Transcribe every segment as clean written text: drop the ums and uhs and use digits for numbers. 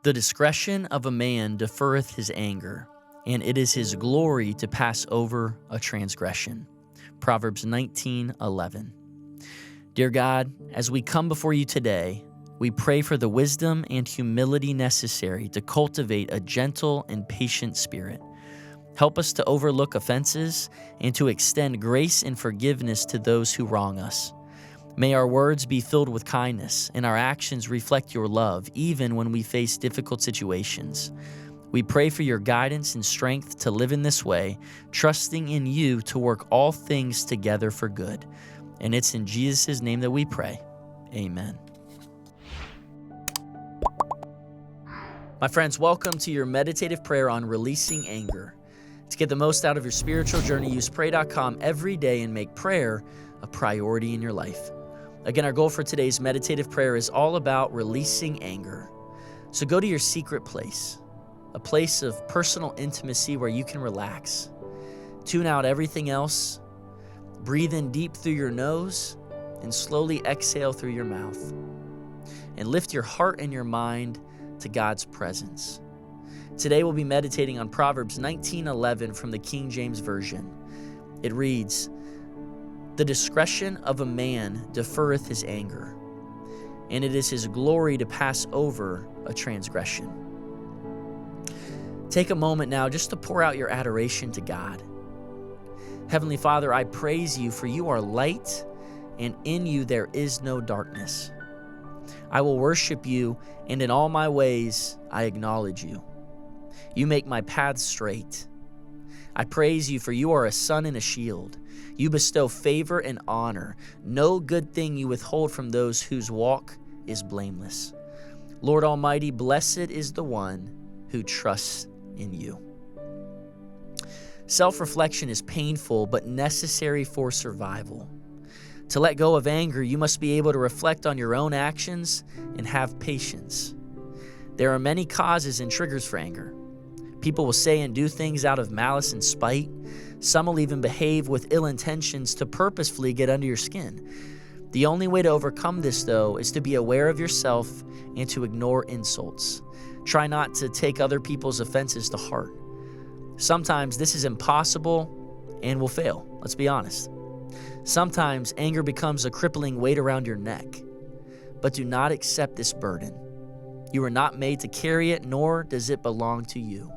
The discretion of a man deferreth his anger, and it is his glory to pass over a transgression. Proverbs 19:11. Dear God, as we come before you today, we pray for the wisdom and humility necessary to cultivate a gentle and patient spirit. Help us to overlook offenses and to extend grace and forgiveness to those who wrong us. May our words be filled with kindness and our actions reflect your love, even when we face difficult situations. We pray for your guidance and strength to live in this way, trusting in you to work all things together for good. And it's in Jesus' name that we pray. Amen. My friends, welcome to your meditative prayer on releasing anger. To get the most out of your spiritual journey, use pray.com every day and make prayer a priority in your life. Again, our goal for today's meditative prayer is all about releasing anger. So go to your secret place, a place of personal intimacy where you can relax. Tune out everything else. Breathe in deep through your nose and slowly exhale through your mouth. And lift your heart and your mind to God's presence. Today we'll be meditating on Proverbs 19:11 from the King James Version. It reads, "The discretion of a man deferreth his anger, and it is his glory to pass over a transgression." Take a moment now just to pour out your adoration to God. Heavenly Father, I praise you, for you are light, and in you there is no darkness. I will worship you, and in all my ways I acknowledge you. You make my paths straight. I praise you, for you are a sun and a shield. You bestow favor and honor. No good thing you withhold from those whose walk is blameless. Lord Almighty, blessed is the one who trusts in you. Self-reflection is painful but necessary for survival. To let go of anger, you must be able to reflect on your own actions and have patience. There are many causes and triggers for anger. People will say and do things out of malice and spite. Some will even behave with ill intentions to purposefully get under your skin. The only way to overcome this, though, is to be aware of yourself and to ignore insults. Try not to take other people's offenses to heart. Sometimes this is impossible and will fail, let's be honest. Sometimes anger becomes a crippling weight around your neck. But do not accept this burden. You are not made to carry it, nor does it belong to you.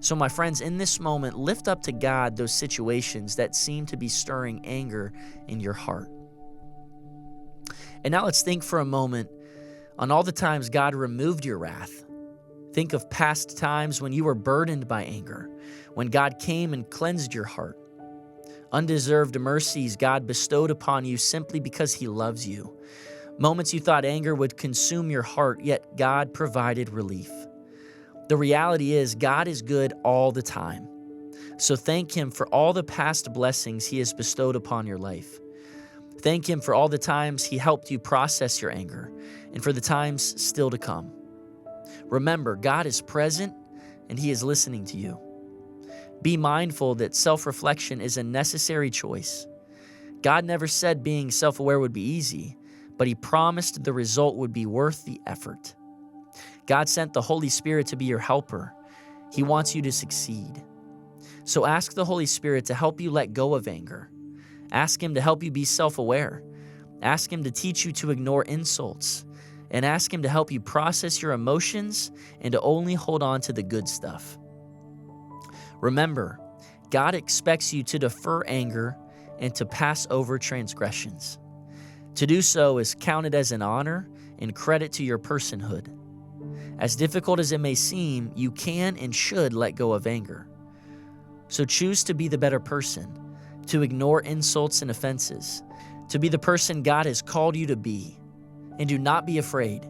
So my friends, in this moment, lift up to God those situations that seem to be stirring anger in your heart. And now let's think for a moment on all the times God removed your wrath. Think of past times when you were burdened by anger, when God came and cleansed your heart. Undeserved mercies God bestowed upon you simply because he loves you. Moments you thought anger would consume your heart, yet God provided relief. The reality is God is good all the time. So thank him for all the past blessings he has bestowed upon your life. Thank him for all the times he helped you process your anger and for the times still to come. Remember, God is present and he is listening to you. Be mindful that self-reflection is a necessary choice. God never said being self-aware would be easy, but he promised the result would be worth the effort. God sent the Holy Spirit to be your helper. He wants you to succeed. So ask the Holy Spirit to help you let go of anger. Ask him to help you be self-aware. Ask him to teach you to ignore insults. And ask him to help you process your emotions and to only hold on to the good stuff. Remember, God expects you to defer anger and to pass over transgressions. To do so is counted as an honor and credit to your personhood. As difficult as it may seem, you can and should let go of anger. So choose to be the better person, to ignore insults and offenses, to be the person God has called you to be, and do not be afraid.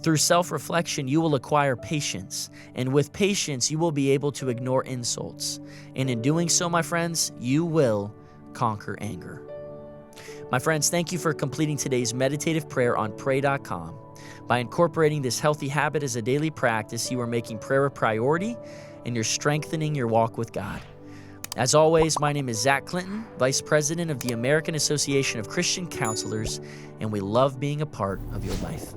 Through self-reflection, you will acquire patience, and with patience, you will be able to ignore insults. And in doing so, my friends, you will conquer anger. My friends, thank you for completing today's meditative prayer on pray.com. By incorporating this healthy habit as a daily practice, you are making prayer a priority and you're strengthening your walk with God. As always, my name is Zach Clinton, Vice President of the American Association of Christian Counselors, and we love being a part of your life.